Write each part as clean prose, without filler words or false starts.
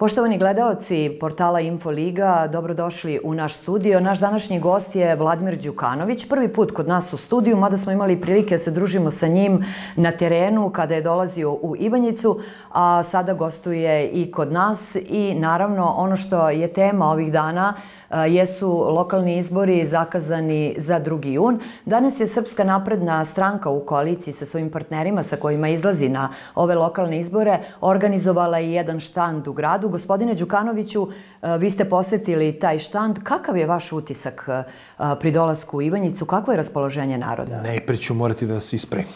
Poštovani gledaoci portala Infoliga, dobrodošli u naš studio. Naš današnji gost je Vladimir Đukanović. Prvi put kod nas u studiju, mada smo imali prilike da se družimo sa njim na terenu kada je dolazio u Ivanjicu, a sada gostuje i kod nas. I naravno, ono što je tema ovih dana jesu lokalni izbori zakazani za 2. jun. Danas je Srpska napredna stranka u koaliciji sa svojim partnerima sa kojima izlazi na ove lokalne izbore organizovala i jedan štand u gradu. Gospodine Đukanoviću, vi ste posetili taj štand. Kakav je vaš utisak pri dolasku u Ivanjicu? Kakvo je raspoloženje naroda? Najpre ću morati da vas ispravim.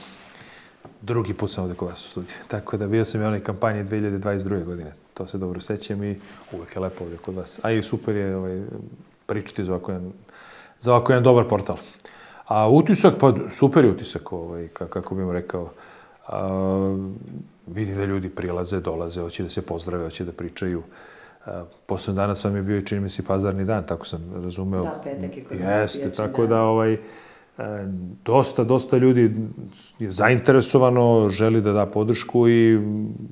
Drugi put sam ovde kod vas u studiju. Tako da bio sam i u onoj kampanji 2022. godine. To se dobro sećam i uvek je lepo ovde kod vas. A i super je pričati za ovako jedan dobar portal. A utisak, pa super je utisak, kako bih vam rekao. Vidim da ljudi prilaze, dolaze, hoće da se pozdrave, hoće da pričaju. Poslednji danas vam je bio i čini mi se pazarni dan, tako sam razumeo. Da, petak je kod nas. Jeste, tako da dosta ljudi je zainteresovano, želi da da podršku i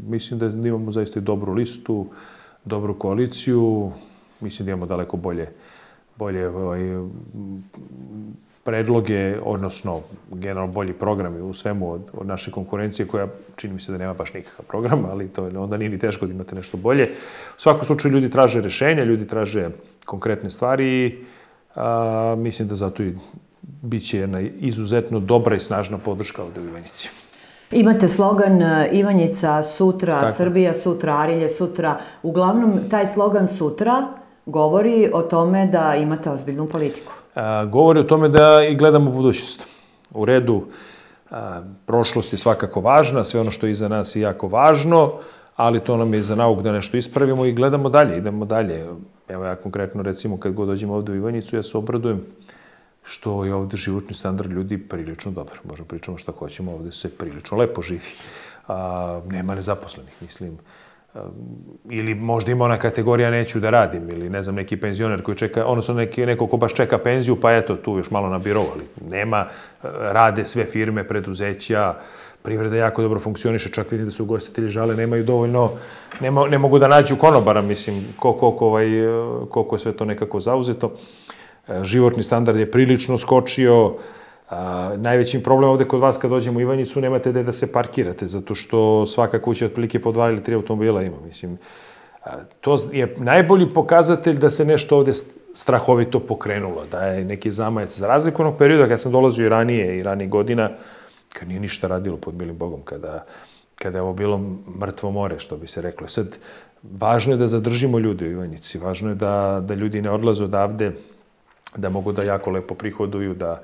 mislim da imamo zaista i dobru listu, dobru koaliciju. Mislim da imamo daleko bolje predloge, odnosno generalno bolji programi u svemu od naše konkurencije, koja čini mi se da nema baš nikakav program, ali to onda nije ni teško da imate nešto bolje. U svakom slučaju ljudi traže rešenja, ljudi traže konkretne stvari i mislim da zato i biće jedna izuzetno dobra i snažna podrška ovde u Ivanjici. Imate slogan Ivanjica sutra, Srbija sutra, Arilje sutra. Uglavnom, taj slogan sutra govori o tome da imate ozbiljnu politiku. Govori o tome da i gledamo budućnost. U redu, prošlost je svakako važna, sve ono što je iza nas je jako važno, ali to nam je za nauk da nešto ispravimo i gledamo dalje, idemo dalje. Evo ja konkretno, recimo, kad god dođemo ovde u Ivanjicu, ja se obradujem što je ovde životni standard ljudi prilično dobar. Možemo pričamo šta hoćemo, ovde se prilično lepo živi. Nema nezaposlenih, mislim. Ili možda ima ona kategorija neću da radim, ili ne znam, neki penzioner koji čeka, odnosno neko ko baš čeka penziju, pa eto, tu još malo na birovu, ali nema, rade sve firme, preduzeća, privreda jako dobro funkcioniše, čak vidim da se ugostitelji žale, nemaju dovoljno, ne mogu da nađu konobara, mislim, koliko je sve to nekako zauzeto. Životni standard je prilično skočio. Najveći problem ovde kod vas kad dođemo u Ivanjicu nemate gde da se parkirate, zato što svaka kuća otprilike po 2 ili 3 automobila ima. Mislim, to je najbolji pokazatelj da se nešto ovde strahovito pokrenulo, da je neki zamajac. Za razliku onog perioda kad sam dolazio i ranije godina, kad nije ništa radilo pod milim Bogom, kada je ovo bilo mrtvo more, što bi se reklo. Sad, važno je da zadržimo ljude u Ivanjici, važno je da ljudi ne odlaze odavde, da mogu da jako lepo prihoduju, da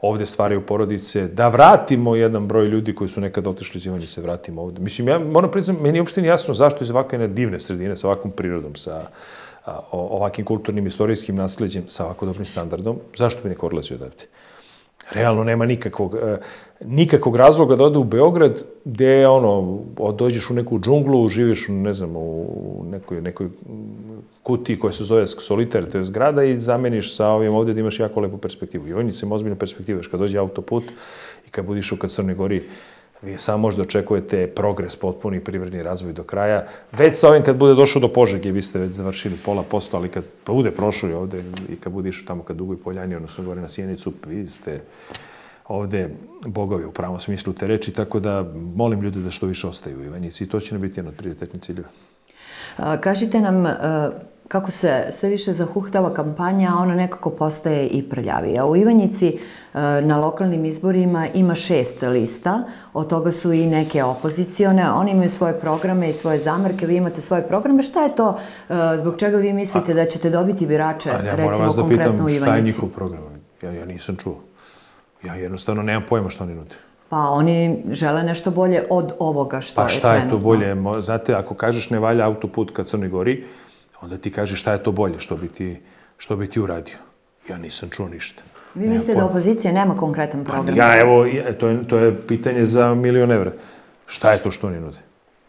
ovde stvaraju porodice, da vratimo jedan broj ljudi koji su nekada otišli iz Ivanjice, vratimo ovde. Mislim, ja moram priznati, meni je uopšte jasno zašto iz ovakve jedne divne sredine, sa ovakvom prirodom, sa ovakvim kulturnim, istorijskim nasleđem, sa ovako dobrim standardom, zašto bi neko odlazio odavde? Realno nema nikakvog razloga da ode u Beograd, gde, dođeš u neku džunglu, živiš, ne znam, u nekoj kutiji koja se zove Soliter, to je zgrada, i zameniš sa ovim ovde da imaš jako lepu perspektivu. Ivanjica ima ozbiljnu perspektivu, kad dođe autoput i kad bude išao ka Crnoj Gori, vi samo možda očekujete progres, potpuni privredni razvoj do kraja. Već sa ovim kad bude došao do Požege, vi ste već završili pola posto, ali kad bude prošao i ovde i kad bude išao tamo ka Dugoj Poljani, odnosno gore na Sjenicu, vi ste ovde bogovi u pravom smislu te reči, tako da molim ljude da što više ostaju u Ivanjici i to će nam biti jedan od prioritetnih ciljeva. Kažite nam kako se sve više zahuktava kampanja, a ona nekako postaje i prljavija. U Ivanjici na lokalnim izborima ima 6 lista, od toga su i neke opozicione, oni imaju svoje programe i svoje zamerke, vi imate svoje programe. Šta je to, zbog čega vi mislite da ćete dobiti birače, recimo konkretno u Ivanjici? Šta je njihov program? Ja nisam čuo. Ja jednostavno nemam pojma što oni nude. Pa oni žele nešto bolje od ovoga što je trenutno. Pa šta je to bolje? Znate, ako kažeš ne valja autoput ka Crnoj Gori, onda ti kažeš šta je to bolje, što bi ti uradio. Ja nisam čuo ništa. Vi mislite da opozicija nema konkretan program? Evo, to je pitanje za $1.000.000 evra. Šta je to što oni nude?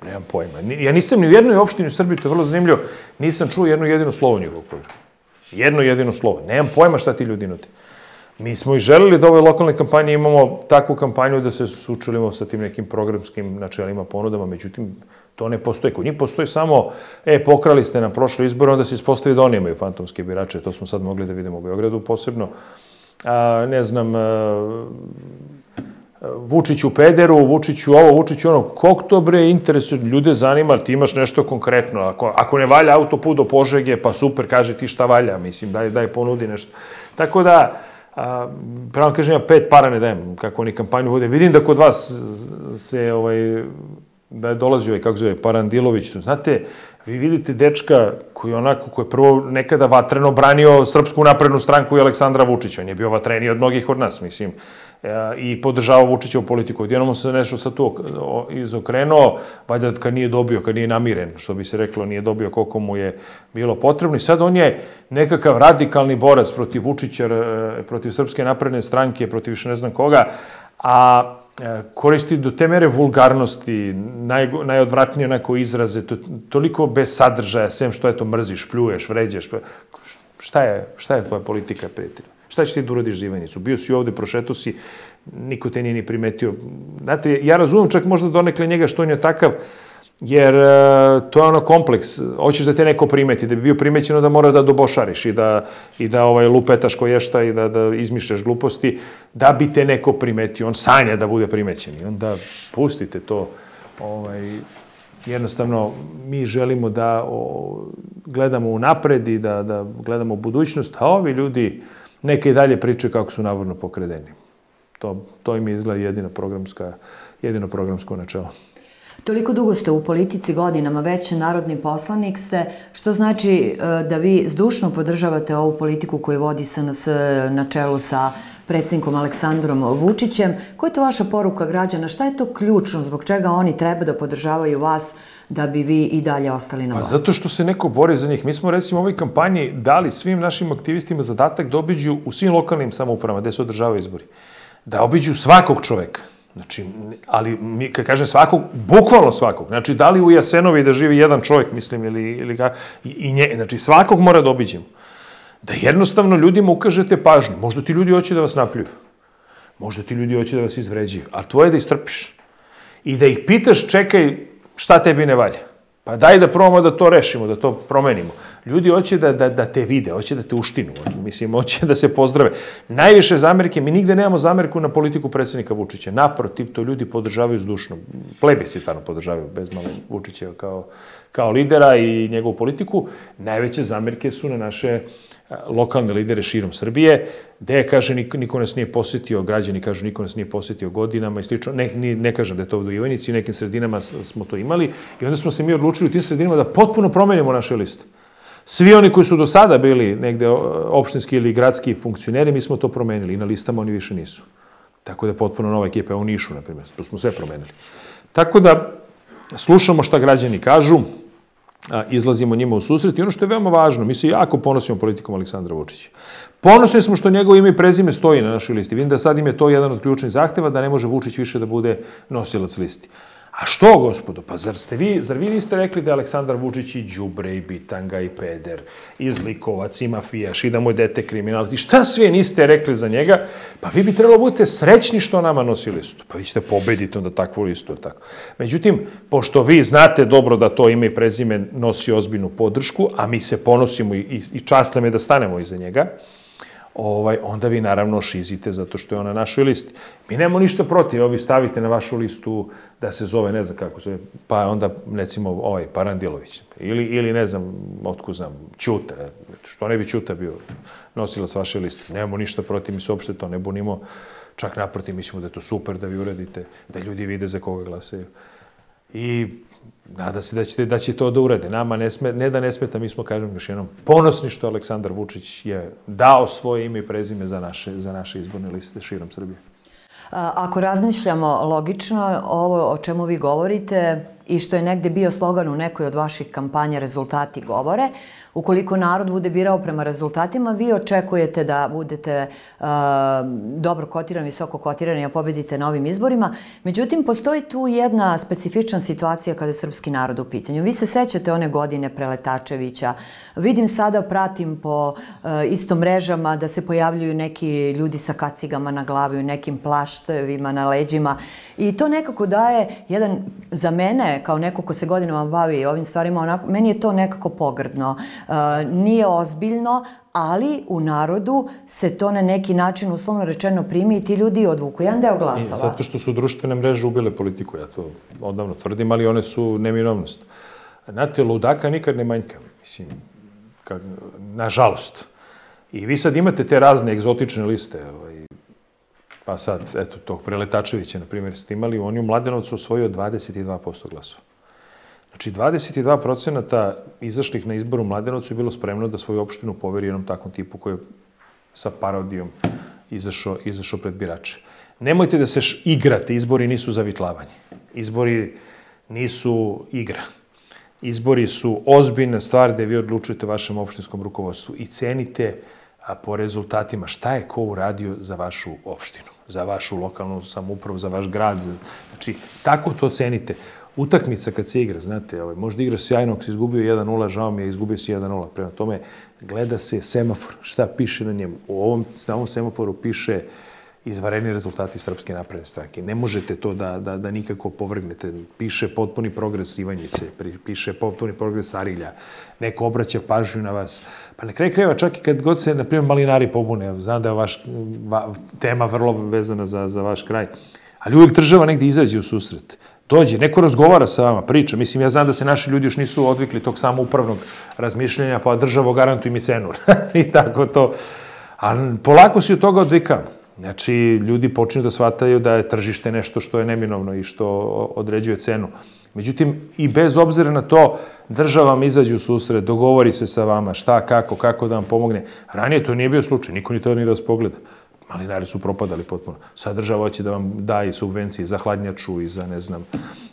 Nemam pojma. Ja nisam ni u jednoj opštini u Srbiji, to je vrlo zanimljivo, nisam čuo jedno jedino slovo njihovog programa. Jedno jedino slovo. Nemam pojma šta ti ljudi nude. Mi smo i želeli da ove lokalne kampanje imamo takvu kampanju da se sučelimo sa tim nekim programskim načelima, ponudama, međutim, to ne postoji. Kod njih postoji samo, pokrali ste na prošle izbore, onda se ispostavi da oni imaju fantomske birače, to smo sad mogli da vidimo u Beogradu posebno. Ne znam, Vučiću pederu, Vučiću ovo, Vučiću ono, kog to bre interesuje, ljude zanima, ti imaš nešto konkretno, ako ne valja autoput do Požege, pa super, kaže ti šta valja, mislim, daj ponudi nešto. Tako da, pravo kažem, ja 5 para ne dajem, kako oni kampanju vode. Vidim da kod vas se, da je dolazio, kako zove, Parandilović, znate, vi vidite dečka koji je prvo nekada vatreno branio Srpsku naprednu stranku i Aleksandra Vučića. On je bio vatreniji od mnogih od nas, mislim, i podržavao Vučićevu politiku. Odjednom se nešto sad tu izokrenuo, valjda kad nije dobio, kad nije namiren, što bi se reklo, nije dobio koliko mu je bilo potrebno. I sad on je nekakav radikalni borac protiv Vučića, protiv Srpske napredne stranke, protiv više ne znam koga, a koristi do te mere vulgarnosti, najodvratnije onako izraze, toliko bez sadržaja, sem što eto mrziš, pljuješ, vređaš. Šta je tvoja politika, prijatelj? Šta će ti da uradiš za Ivanjicu? Bio si ovde, prošetao si, niko te nije ni primetio. Znate, ja razumem čak možda donekle njega što on je takav, jer to je ono kompleks. Hoćeš da te neko primeti, da bi bio primećeno da mora da dobošariš i da lupetaš koješta i da izmišljaš gluposti, da bi te neko primetio. On sanja da bude primećen i onda pustite to. Jednostavno, mi želimo da gledamo unapred i da gledamo budućnost, a ovi ljudi neka i dalje pričaju kako su navodno pokradeni. To im izgleda jedino programsko načelo. Toliko dugo ste u politici, godinama već narodni poslanik ste, što znači da vi zdušno podržavate ovu politiku koju vodi SNS na čelu sa predsjednikom Aleksandrom Vučićem. Koja je to vaša poruka građana? Šta je to ključno? Zbog čega oni treba da podržavaju vas da bi vi i dalje ostali na vlasti? Pa zato što se neko bori za njih. Mi smo recimo u ovoj kampanji dali svim našim aktivistima zadatak da obiđu u svim lokalnim samoupravama gde se održavaju izbori. Da obiđu svakog čoveka. Znači, ali, kad kažem svakog, bukvalno svakog. Znači, da li u Jasenovi da živi jedan čovjek, mislim, ili znači, svakog mora da obiđemo. Da jednostavno ljudima ukažete pažnju. Možda ti ljudi hoće da vas napljuju. Možda ti ljudi hoće da vas izvređuju. Ali tvoje je da istrpiš. I da ih pitaš, čekaj, šta tebi ne valja? Pa daj da probamo da to rešimo, da to promenimo. Ljudi hoće da te vide, hoće da te uštinu, mislim, hoće da se pozdrave. Najviše zamerke, mi nigde nemamo zamerku na politiku predsjednika Vučića. Naprotiv, to ljudi podržavaju zdušno. Plebiscitarno podržavaju, bez malo Vučića kao lidera i njegovu politiku. Najveće zamerke su na naše lokalne lidere širom Srbije, gde, kaže, niko nas nije posjetio, građani kažu, niko nas nije posjetio godinama i slično. Ne kažem da je to ovdje u Ivanjici, u nekim sredinama smo to imali i onda smo se mi odlučili u tim sredinama da potpuno promenimo naše liste. Svi oni koji su do sada bili negde opštinski ili gradski funkcioneri, mi smo to promenili i na listama oni više nisu. Tako da je potpuno nova ekipa, u Nišu, na primjer, to smo sve promenili. Tako da slušamo šta građani kažu, izlazimo njima u susret i ono što je veoma važno, mi se jako ponosimo politikom Aleksandra Vučića. Ponosni smo što njegovo ime i prezime stoji na našoj listi. Vidim da sad im je to jedan od ključnih zahteva, da ne može Vučić više da bude nosilac listi. A što, gospodo? Pa zar vi niste rekli da je Aleksandar Vučić i đubre, i bitanga, i peder, i zlikovac, i mafijaš, i da mu je dete kriminalac, i šta sve niste rekli za njega? Pa vi bi trebalo budete srećni što nama nosi listu. Pa vi ćete pobediti onda takvu listu. Tako. Međutim, pošto vi znate dobro da to ime i prezime nosi ozbiljnu podršku, a mi se ponosimo i čast nam je da stanemo iza njega, onda vi naravno šizite zato što je on na našoj listi. Mi nemamo ništa protiv, vi stavite na vašu listu da se zove, ne znam kako se, pa onda recimo Parandilović ili ne znam, otkud znam, Ćuta, što ne bi Ćuta bio nosilac vaše liste. Nemamo ništa protiv, mi se uopšte to ne bunimo, čak naprotiv, mislimo da je to super da vi uradite, da ljudi vide za koga glasaju. I nada se da će to da urade. Nama ne da ne smeta, mi smo, kažem još jednom, ponosni što Aleksandar Vučić je dao svoje ime i prezime za naše izborne liste širom Srbije. Ako razmišljamo logično, ovo o čemu vi govorite, i što je negde bio slogan u nekoj od vaših kampanja rezultati govore. Ukoliko narod bude birao prema rezultatima, vi očekujete da budete dobro kotirani, visoko kotirani, a pobedite na ovim izborima. Međutim, postoji tu jedna specifična situacija kada je srpski narod u pitanju. Vi se sećate one godine Preletačevića. Vidim sada, pratim po isto mrežama da se pojavljuju neki ljudi sa kacigama na glavi, u nekim plaštevima na leđima. I to nekako daje jedan, za mene, kao neko ko se godinama bavi ovim stvarima, meni je to nekako pogrdno. Nije ozbiljno, ali u narodu se to na neki način, uslovno rečeno, primi i ti ljudi odvuku jedan deo glasova. Zato što su društvene mreže ubile politiku, ja to odavno tvrdim, ali one su neminovnost. Znate, ludaka nikad ne manjka, mislim, nažalost. I vi sad imate te razne egzotične liste, pa sad, eto, tog Preletačevića, na primjer, ste imali, on je u Mladenovcu osvojio 22% glasova. Znači, 22% izašlih na izboru u Mladenovcu je bilo spremno da svoju opštinu poveri jednom takvom tipu koji je sa parodijom izašao pred birače. Nemojte da se igrate, izbori nisu zavitlavanje. Izbori nisu igra. Izbori su ozbiljna stvar gde vi odlučujete vašem opštinskom rukovodstvu i cenite po rezultatima šta je ko uradio za vašu opštinu, za vašu lokalnu samoupravu, za vaš grad. Znači, tako to cenite. Utakmica kad se igra, znate, možda igra sjajno, ako se izgubio 1-0, žao mi je, izgubio si 1-0. Prema tome, gleda se semafor, šta piše na njemu. Na ovom semaforu piše izvanredni rezultati Srpske napredne stranke. Ne možete to da nikako povrgnete. Piše potpuni progres Ivanjice, piše potpuni progres Arilja. Neko obraća pažnju na vas. Pa na kraju krajeva, čak i kad god se, na primjer, malinari pobune, znam da je vaš tema vrlo vezana za vaš kraj, ali uvijek država negdje izađe u susret. Dođe, neko razgovara sa vama, priča. Mislim, ja znam da se naši ljudi još nisu odvikli tog samoupravnog razmišljenja, pa državo garantuj mi cenu. I tako to. Ali polako si od toga odvikamo. Znači, ljudi počinju da shvataju da je tržište nešto što je neminovno i što određuje cenu. Međutim, i bez obzira na to, država vam izađe u susret, dogovori se sa vama, šta, kako da vam pomogne. Ranije to nije bio slučaj, niko ni to nije da vas pogleda. Malinari su propadali potpuno. Sad država hoće da vam da i subvencije za hladnjaču i za, ne znam,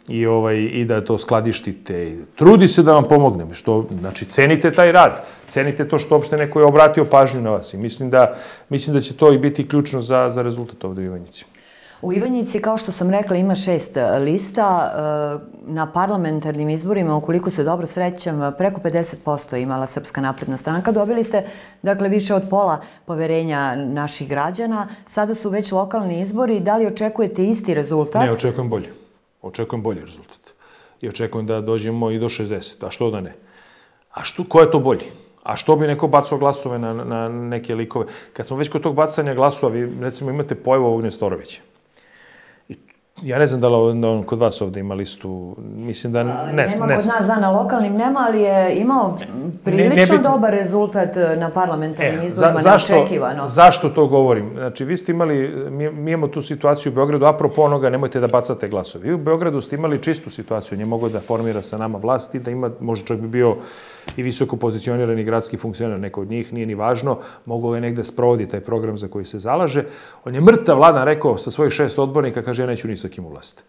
i da to skladištite. Trudi se da vam pomogne. Znači, cenite taj rad. Cenite to što uopšte neko je obratio pažnju na vas. I mislim da će to i biti ključno za rezultat ovde u Ivanjici. U Ivanjici, kao što sam rekla, ima 6 lista. Na parlamentarnim izborima, ukoliko se dobro srećam, preko 50% imala Srpska napredna stranka. Dobili ste, dakle, više od pola poverenja naših građana. Sada su već lokalni izbori. Da li očekujete isti rezultat? Ne, očekujem bolje. Očekujem bolji rezultat. I očekujem da dođemo i do 60. A što da ne? Ko je to bolji? A što bi neko bacao glasove na neke likove? Kad smo već kod tog bacanja glasova, vi, recimo, imate pojavu ovog Nestorovića. Ja ne znam da li on kod vas ovde ima listu, mislim da ne. Nema kod nas, da, na lokalnim nema, ali je imao prilično dobar rezultat na parlamentarnim izborima, neočekivano. Zašto to govorim? Znači, vi ste imali, mi imamo tu situaciju u Beogradu, apropo onoga, nemojte da bacate glasove. Vi u Beogradu ste imali čistu situaciju, on je mogao da formira sa nama vlast i da ima, možda čak bi bio i visoko pozicionirani gradski funkcioner, neko od njih, nije ni važno, mogao je negde sprovodi taj program za koji se zalaže. On je mrtav vladan rekao sa svojih 6 odbornika, kaže, ja neću ni sa kim u vlast.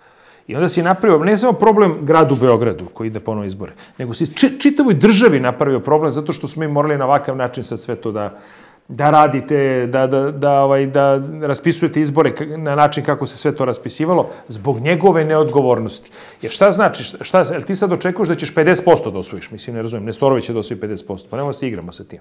I onda si napravio, ne samo problem gradu Beogradu, koji ide ponovo izbore, nego si čitavoj državi napravio problem, zato što smo mi morali na ovakav način sad sve to da radite, da raspisujete izbore na način kako se sve to raspisivalo, zbog njegove neodgovornosti. Jer šta znači, jel ti sad očekuješ da ćeš 50% da osvojiš? Mislim, ne razumijem, Nestorović će da osvoji 50%, pa nemoj se igramo sa tim.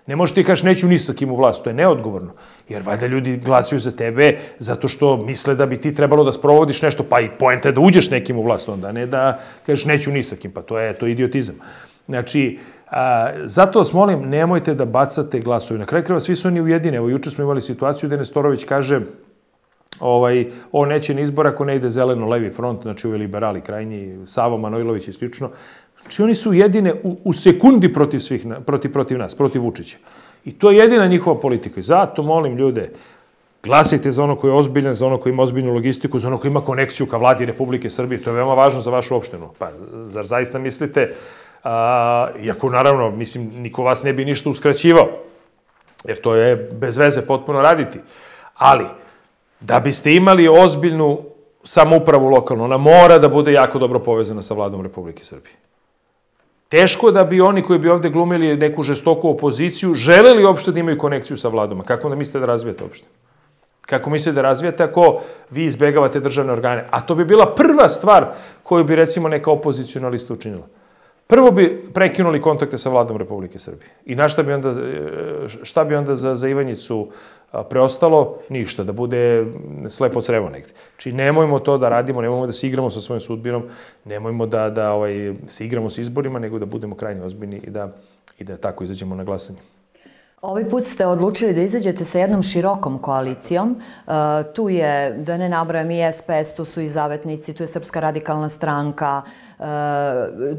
Ne možeš ti kaži neću ni sa kim u vlast, to je neodgovorno. Jer valjda ljudi glasaju za tebe zato što misle da bi ti trebalo da sprovodiš nešto, pa i poenta je da uđeš nekim u vlast onda, ne da kažeš neću ni sa kim, pa to je idiotizam. Znači, zato vas molim, nemojte da bacate glasove. Na kraju krajeva svi su oni ujedine. Evo, juče smo imali situaciju gde Nestorović kaže on neće ni izbora ako ne ide zeleno-levi front, znači ovi liberali krajnji, Savo Manojlović isključno. Znači, oni su ujedine u sekundi protiv nas, protiv Vučića. I to je jedina njihova politika. I zato molim ljude, glasajte za ono koji je ozbiljan, za ono koji ima ozbiljnu logistiku, za ono koji ima konekciju ka vladi Republike Srbije. To je veoma važno za vašu opštinu. Pa, zar zaista mislite, iako naravno, mislim, niko vas ne bi ništa uskraćivao, jer to je bez veze potpuno raditi. Ali, da biste imali ozbiljnu samoupravu lokalnu, ona mora da bude jako dobro povezana sa vladom Republike Srbije. Teško da bi oni koji bi ovde glumili neku žestoku opoziciju želeli uopšte da imaju konekciju sa vladom. Kako da mislite da razvijete uopšte? Kako mislite da razvijete ako vi izbegavate državne organe? A to bi bila prva stvar koju bi, recimo, neka opozicijona lista učinila. Prvo bi prekinuli kontakte sa vladom Republike Srbije. I na šta bi onda za Ivanjicu preostalo? Ništa, da bude slepo crevo negde. Znači, nemojmo to da radimo, nemojmo da se igramo sa svojim sudbinom, nemojmo da se igramo sa izborima, nego da budemo krajnje ozbiljni i da tako izađemo na glasanje. Ovaj put ste odlučili da izađete sa jednom širokom koalicijom. Tu je, da ne nabrajam, i SPS, tu su i Zavetnici, tu je Srpska radikalna stranka,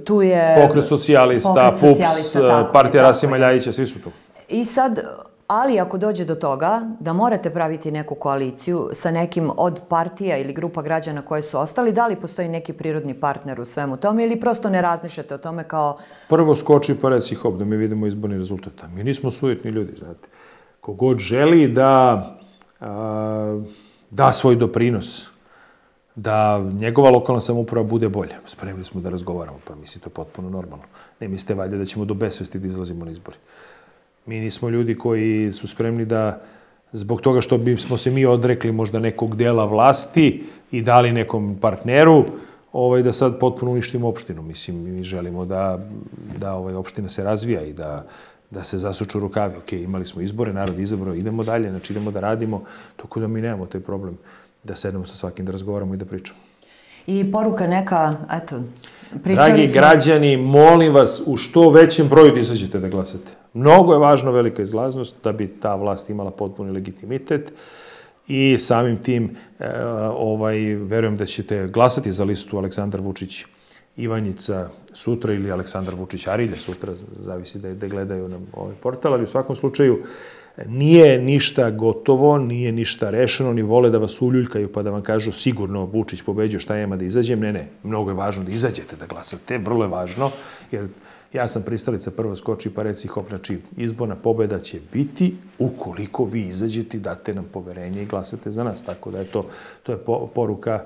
tu je... Pokret socijalista, PUPS, partija Rasima Ljajića, svi su tu. I sad, ali ako dođe do toga da morate praviti neku koaliciju sa nekim od partija ili grupa građana koje su ostali, da li postoji neki prirodni partner u svemu tome ili prosto ne razmišljate o tome kao... Prvo skoči pa reci hop, da mi vidimo izborni rezultat. Mi nismo sujetni ljudi, znate. Kogod želi da svoj doprinos, da njegova lokalna samouprava bude bolja. Spremni smo da razgovaramo, pa misli to potpuno normalno. Ne mislite valjda da ćemo do besvesti da izlazimo na izbori. Mi nismo ljudi koji su spremni da, zbog toga što bismo se mi odrekli možda nekog dela vlasti i dali nekom partneru, da sad potpuno uništimo opštinu. Mislim, mi želimo da opština se razvija i da se zasuču rukavi. Ok, imali smo izbore, narod izabrao, idemo dalje, znači idemo da radimo, tako da mi nemamo taj problem da sedemo sa svakim, da razgovaramo i da pričamo. I poruka neka, eto, pričali smo... Dragi građani, molim vas u što većem broju da izađete da glasate. Mnogo je važno velika izlaznost da bi ta vlast imala potpuni legitimitet i samim tim verujem da ćete glasati za listu Aleksandar Vučić Ivanjica sutra ili Aleksandar Vučić Arilje sutra, zavisi da gledaju na ovaj portal, ali u svakom slučaju nije ništa gotovo, nije ništa rešeno, ni vole da vas uljuljkaju pa da vam kažu sigurno Vučić pobeđuje, šta ima da izađem. Ne, mnogo je važno da izađete da glasate, vrlo je važno, jer ja sam pristalica prvo skoči pa reci hop, znači izborna pobeda će biti ukoliko vi izađete i date nam poverenje i glasate za nas. Tako da to je poruka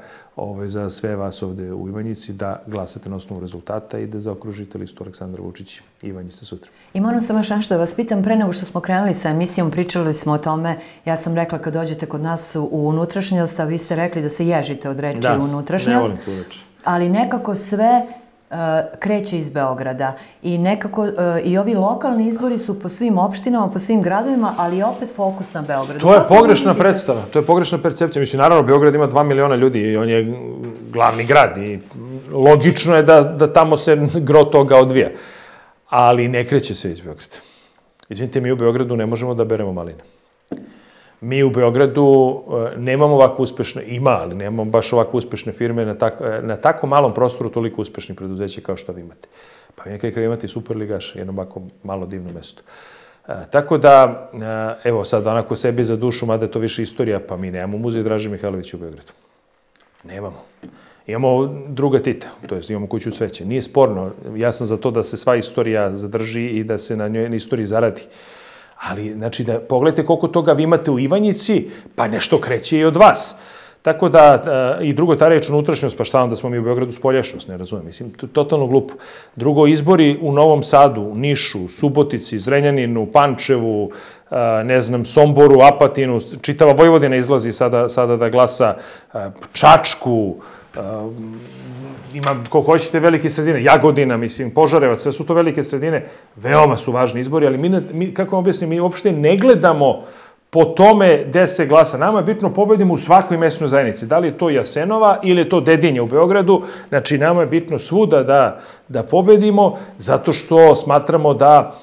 za sve vas ovde u Ivanjici da glasate na osnovu rezultata i da zaokružite listu Aleksandar Vučić i Ivanjica sutra. I moram samo još nešto da vas pitam, pre nego što smo krenuli sa emisijom, pričali smo o tome, ja sam rekla kad dođete kod nas u unutrašnjost, a vi ste rekli da se ježite od reči unutrašnjost. Da, ne volim tu reč. Ali nekako sve kreće iz Beograda i nekako i ovi lokalni izbori su po svim opštinama, po svim gradovima, ali opet fokus na Beogradu. To je pogrešna predstava, to je pogrešna percepcija. Mislim, naravno, Beograd ima 2 miliona ljudi i on je glavni grad i logično je da tamo se gro toga odvija. Ali ne kreće se iz Beograda. Izvinite, mi u Beogradu ne možemo da beremo maline. Mi u Beogradu nemamo ovako uspešne, ali nemamo baš ovako uspešne firme na tako malom prostoru toliko uspešnih preduzeća kao što vi imate. Pa vi nekaj imate i Superligaš, jedno ovako malo divno mesto. Tako da, evo sad onako sebi za dušu, mada je to više istorija, pa mi nemamo muzej Draže Mihajlovića u Beogradu. Nemamo. Imamo druga Tita, to jest imamo kuću cveća. Nije sporno, ja sam za to da se sva istorija zadrži i da se na njoj istoriji zaradi. Ali, znači, da pogledajte koliko toga vi imate u Ivanjici, pa nešto kreće i od vas. Tako da, i drugo, ta reč unutrašnjost, pa šta onda smo mi u Beogradu spoljašnjost, ne razumijem, mislim, totalno glupo. Drugo, izbori u Novom Sadu, u Nišu, Subotici, Zrenjaninu, Pančevu, ne znam, Somboru, Apatinu, čitava Vojvodina izlazi sada da glasa, Čačku, ima, koliko hoćete, velike sredine, Jagodina, mislim, Požarevac, sve su to velike sredine, veoma su važni izbori, ali mi, kako vam objasnim, mi uopšte ne gledamo po tome gde se glasa. Nama je bitno pobedimo u svakoj mesnoj zajednici. Da li je to Jasenova ili je to Dedinje u Beogradu. Znači, nama je bitno svuda da pobedimo, zato što smatramo da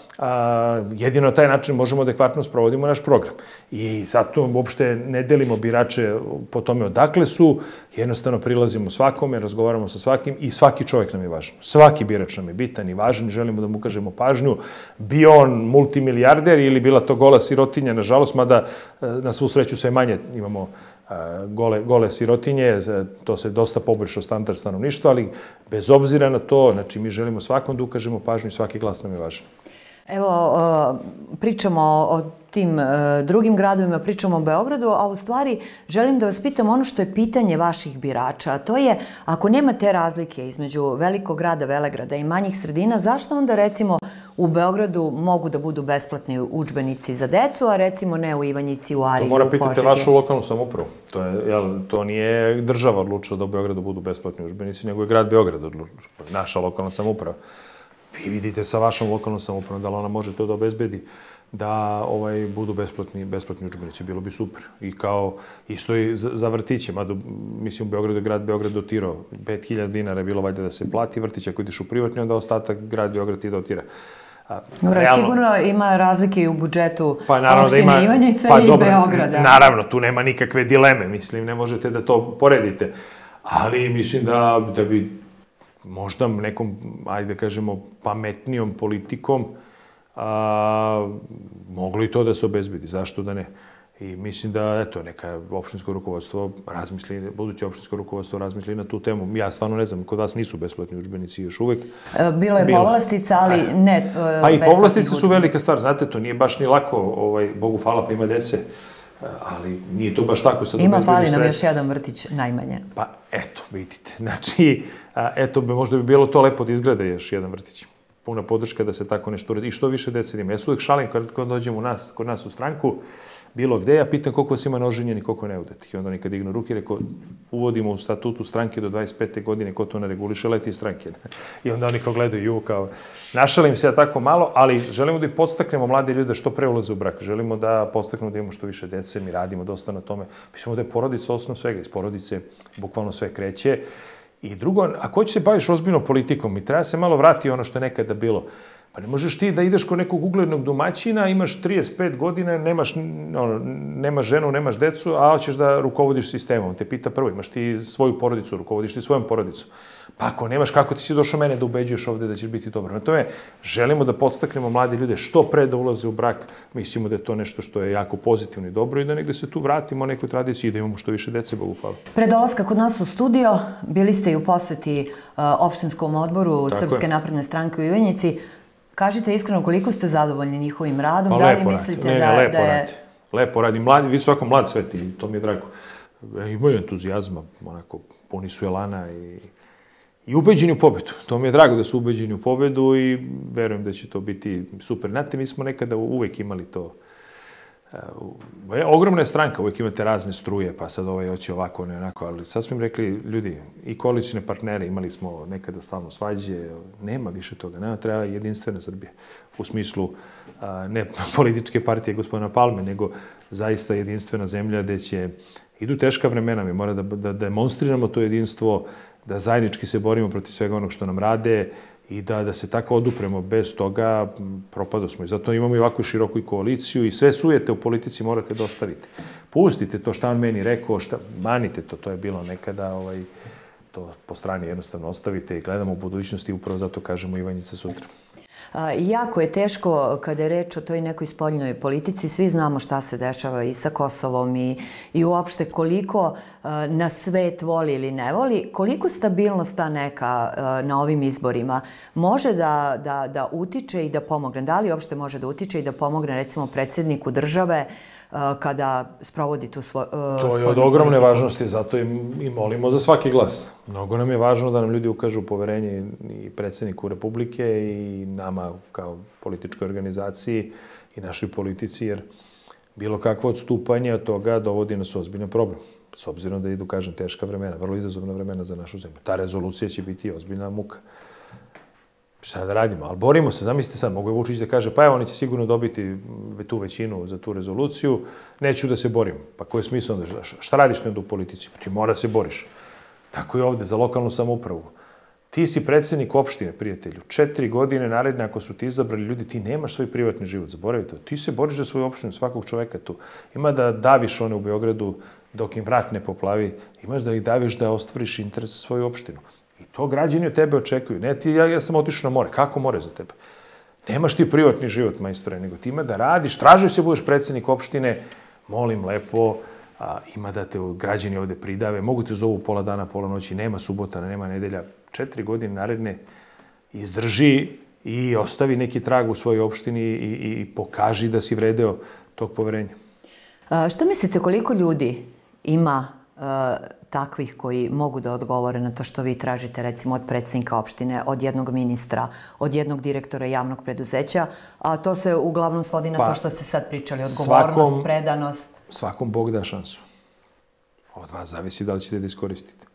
jedino na taj način možemo adekvatno sprovodimo naš program. I zato uopšte ne delimo birače po tome odakle su, jednostavno prilazimo svakome, razgovaramo sa svakim i svaki čovjek nam je važan. Svaki birač nam je bitan i važan i želimo da mu ukažemo pažnju. Bio on multimilijarder ili bila to gola sirotinja, nažalost, mada na svu sreću sve manje imamo gole sirotinje, to se dosta poboljšao standard stanovništva, ali bez obzira na to, znači mi želimo svakom da ukažemo pažnju i svaki glas nam je važan. Evo, pričamo o tim drugim gradovima, pričamo o Beogradu, a u stvari želim da vas pitam ono što je pitanje vaših birača, a to je, ako nema te razlike između velikog grada, Velegrada i manjih sredina, zašto onda recimo u Beogradu mogu da budu besplatni udžbenici za decu, a recimo ne u Ivanjici, u Arilju, u Požegi? To mora pitati vašu lokalnu samoupravu. To nije država odlučila da u Beogradu budu besplatni udžbenici, nego je grad Beograd odlučila, naša lokalna samouprava. Vi vidite sa vašom lokalnom samoupravom da li ona može to da obezbedi da budu besplatni udžbenici, bilo bi super. I kao isto i za vrtiće, mada mislim u Beogradu je grad Beograd dotirao 5.000 dinara je bilo valjda da se plati vrtić, ako ideš u privatni, onda ostatak grad Beograd ti dotira. Sigurno ima razlike i u budžetu opštine Ivanjica i Beograda. Naravno, tu nema nikakve dileme, mislim, ne možete da to poredite. Ali mislim da bi možda nekom, ajde da kažemo, pametnijom politikom moglo i to da se obezbedi, zašto da ne. I mislim da, eto, neka opštinsko rukovodstvo razmisli, buduće opštinsko rukovodstvo razmisli na tu temu. Ja stvarno ne znam, kod vas nisu besplatni udžbenici još uvek. Bilo je povlastica, ali ne besplatni. Pa i povlastice su velika stvar, znate, to nije baš ni lako, Bogu hvala pa ima dece, ali nije to baš tako sad obezbedi. Fali nam još jedan vrtić najmanje. Pa, eto, vidite. Znači, eto, možda bi bilo to lepo da izgrade još jedan vrtić. Puna podrška da se tako nešto uredi. I što više dece ima. Ja se uvek šalim kad dođem kod nas u stranku, bilo gde, ja pitam koliko vas ima neoženjenih, koliko neudetih. I onda oni kad dignu ruke, reko, uvodimo u statutu stranke do 25. godine, ko to ne reguliše, leti iz stranke. I onda oni kao gledaju, kao, našalim se ja tako malo, ali želimo da i podstaknemo mlade ljude što pre ulaze u brak. Želimo da podstaknemo da imamo što više dece, mi radimo dosta na tome. Mislimo da je porodica osnov svega, iz porodice bukvalno sve kreće. I drugo, ako hoćeš se baviš ozbiljno politikom, i treba se malo vrati ono što je nekada bilo. Pa ne možeš ti da ideš kod nekog uglednog domaćina, imaš 35 godina, nemaš ženu, nemaš decu, a hoćeš da rukovodiš sistemom. Te pita prvo, imaš ti svoju porodicu, rukovodiš ti svojom porodicom. Pa ako nemaš, kako ti si došao mene da ubeđuješ ovde da ćeš biti dobro? Na tome, želimo da podstaknemo mlade ljude što pre da ulaze u brak. Mislimo da je to nešto što je jako pozitivno i dobro i da negde se tu vratimo nekoj tradiciji i da imamo što više dece, Bogu hvala. Pre dolaska kod nas u studio, bili ste i u poseti opštinskom odboru Srpske napredne stranke u Ivanjici. Kažite iskreno koliko ste zadovoljni njihovim radom, da li mislite da je... Lepo radi, vi su ovako mlad svet i to mi je drago. Imaju entuzijazma, onako, puni su elana i ubeđeni u pobedu. To mi je drago da su ubeđeni u pobedu i verujem da će to biti super. Znate, mi smo nekada uvek imali to. Ogromna je stranka, uvek imate razne struje, pa sad hoće ovako, ne onako, ali sad smo im rekli, ljudi, i koalicijne partnere, imali smo nekada stalno svađe, nema više toga, nema, treba jedinstvena Srbija. U smislu, ne političke partije gospodina Palme, nego zaista jedinstvena zemlja gde će, idu teška vremena, mi mora da demonstriramo to jedinstvo, da zajednički se borimo protiv svega onog što nam rade, i da se tako odupremo, bez toga propado smo. I zato imamo i ovakvu široku i koaliciju i sve sujete u politici morate da ostavite. Pustite to šta on meni rekao, manite to, to je bilo nekada, to po strani jednostavno ostavite i gledamo u budućnosti, upravo zato kažemo Ivanjica sutra. Jako je teško kada je reč o toj nekoj spoljnoj politici. Svi znamo šta se dešava i sa Kosovom i uopšte koliko nas svet voli ili ne voli. Koliko stabilnost ta neka na ovim izborima može da utiče i da pomogne? Da li uopšte može da utiče i da pomogne recimo predsjedniku države kada sprovodi tu spoljnu politiku? To je od ogromne važnosti, zato i molimo za svaki glas. Mnogo nam je važno da nam ljudi ukažu poverenje i predsjedniku Republike i nama kao političkoj organizaciji i našoj politici, jer bilo kakvo odstupanje od toga dovodi nas u ozbiljan problem. S obzirom da idu, kažem, teška vremena, vrlo izazovna vremena za našu zemlju. Ta rezolucija će biti ozbiljna muka. Šta da radimo? Ali borimo se, zamislite sad, mogu je Vučić da kaže, pa evo, oni će sigurno dobiti tu većinu za tu rezoluciju, neću da se borim. Pa koji je smisao onda? Šta radiš onda u politici? Pa ti mora se boriš. Tako i ovde, za lokalnu samoupravu. Ti si predsjednik opštine, prijatelju. 4 godine naredne, ako su ti izabrali ljudi, ti nemaš svoj privatni život, zaboravite. Ti se boriš za svoju opštinu, svakog čoveka tu. Ima da daviš one u Beogradu dok im vrat ne poplavi, imaš da ih daviš da ostvariš interes za svoju opštinu. I to građani od tebe očekuju. Ne ti, ja sam otišao na more. Kako more za tebe? Nemaš ti privatni život, majstore, nego ti ima da radiš, tražio se budeš predsjednik opštine, molim lepo, ima da te građani ovde pridave, mogu te zovu pola dana, pola noći, nema subota, nema nedelja. 4 godine naredne izdrži i ostavi neki trag u svojoj opštini i pokaži da si vredeo tog poverenja. Što mislite koliko ljudi ima takvih koji mogu da odgovore na to što vi tražite, recimo od predsjednika opštine, od jednog ministra, od jednog direktora javnog preduzeća, a to se uglavnom svodi na to što ste sad pričali, odgovornost, predanost? Svakom Bog da šansu. Od vas zavisi da li ćete da iskoristite.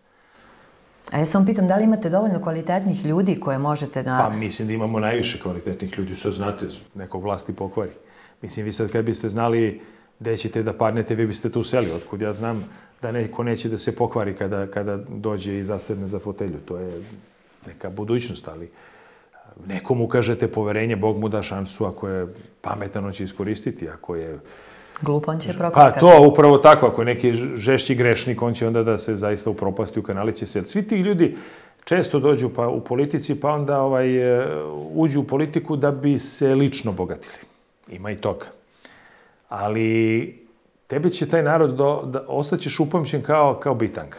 A ja sam pitam da li imate dovoljno kvalitetnih ljudi koje možete da... Pa mislim da imamo najviše kvalitetnih ljudi, sve znate, nekog vlasti pokvari. Mislim, vi sad kad biste znali gde ćete da padnete, vi biste tu seli. Otkud ja znam da neko neće da se pokvari kada dođe i zasedne za fotelju. To je neka budućnost, ali nekom ukažete poverenje, Bog mu da šansu, ako je pametan, on će iskoristiti, ako je... Glup, on će propaskati. Pa to, upravo tako, ako je neki žešći grešnik, on će onda da se zaista upropasti, u kanali će se. Svi ti ljudi često dođu u politici, pa onda uđu u politiku da bi se lično bogatili. Ima i toga. Ali tebe će taj narod ostaćeš upamćen kao bitanga.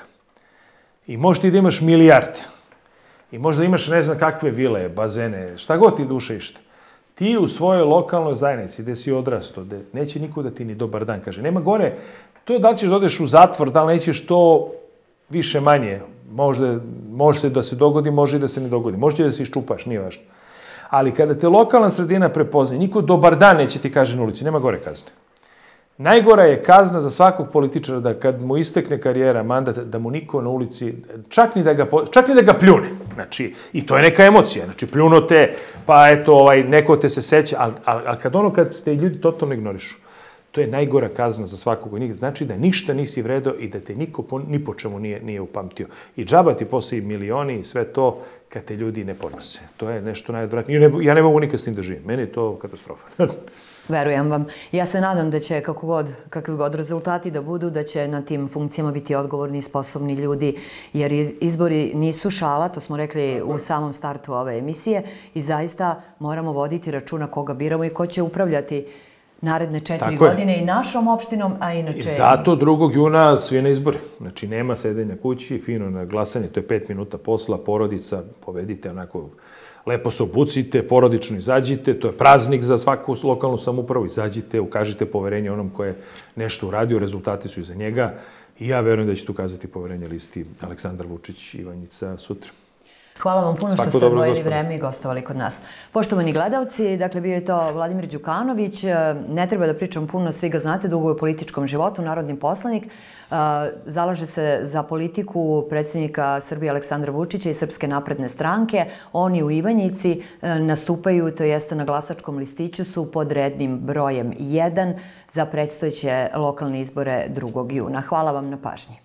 I možeš ti da imaš milijarde. I možda imaš ne znam kakve vile, bazene, šta god ti duše išta. Ti u svojoj lokalnoj zajednici, gde si odrasto, gde neće niko da ti ni dobar dan kaže. Nema gore, to da li ćeš da odeš u zatvor, da li nećeš to više manje. Može da se dogodi, može i da se ne dogodi. Može da se iščupaš, nije važno. Ali kada te lokalna sredina prepozna, niko dobar dan neće ti kaže na ulici, nema gore kazne. Najgora je kazna za svakog političara da kad mu istekne karijera, mandat, da mu niko na ulici, čak ni da ga pljune. Znači, i to je neka emocija. Znači, pljuno te, pa eto, neko te se seća, ali kad te ljudi totalno ignorišu, to je najgora kazna za svakog od njih. Znači da ništa nisi vredeo i da te niko ni po čemu nije upamtio. I džaba ti posle i milioni i sve to kad te ljudi ne podnose. To je nešto najodvratnije. Ja ne mogu nikad s tim da živim. Meni je to katastrofa. Verujem vam. Ja se nadam da će kakvi god rezultati da budu, da će na tim funkcijama biti odgovorni i sposobni ljudi, jer izbori nisu šala, to smo rekli u samom startu ove emisije, i zaista moramo voditi računa koga biramo i ko će upravljati naredne 4 godine i našom opštinom, a inače... I zato 2. juna svi na izbore. Znači, nema sedenja kući, fino na glasanje, to je 5 minuta posla, porodica, povedite onako, lepo se obucite, porodično izađite, to je praznik za svaku lokalnu samoupravu, izađite, ukažite poverenje onom ko je nešto uradio, rezultati su iza njega i ja verujem da ćete ukazati poverenje listi Aleksandar Vučić i Ivanjica sutra. Hvala vam puno što ste odvojili vreme i gostovali kod nas. Poštovani gledalci, dakle bio je to Vladimir Đukanović, ne treba da pričam puno, svi ga znate, dugo je u političkom životu, narodni poslanik, zalaže se za politiku predsjednika Srbije Aleksandra Vučića i Srpske napredne stranke. Oni u Ivanjici nastupaju, to jeste na glasačkom listiću, su pod rednim brojem 1 za predstojeće lokalne izbore 2. juna. Hvala vam na pažnji.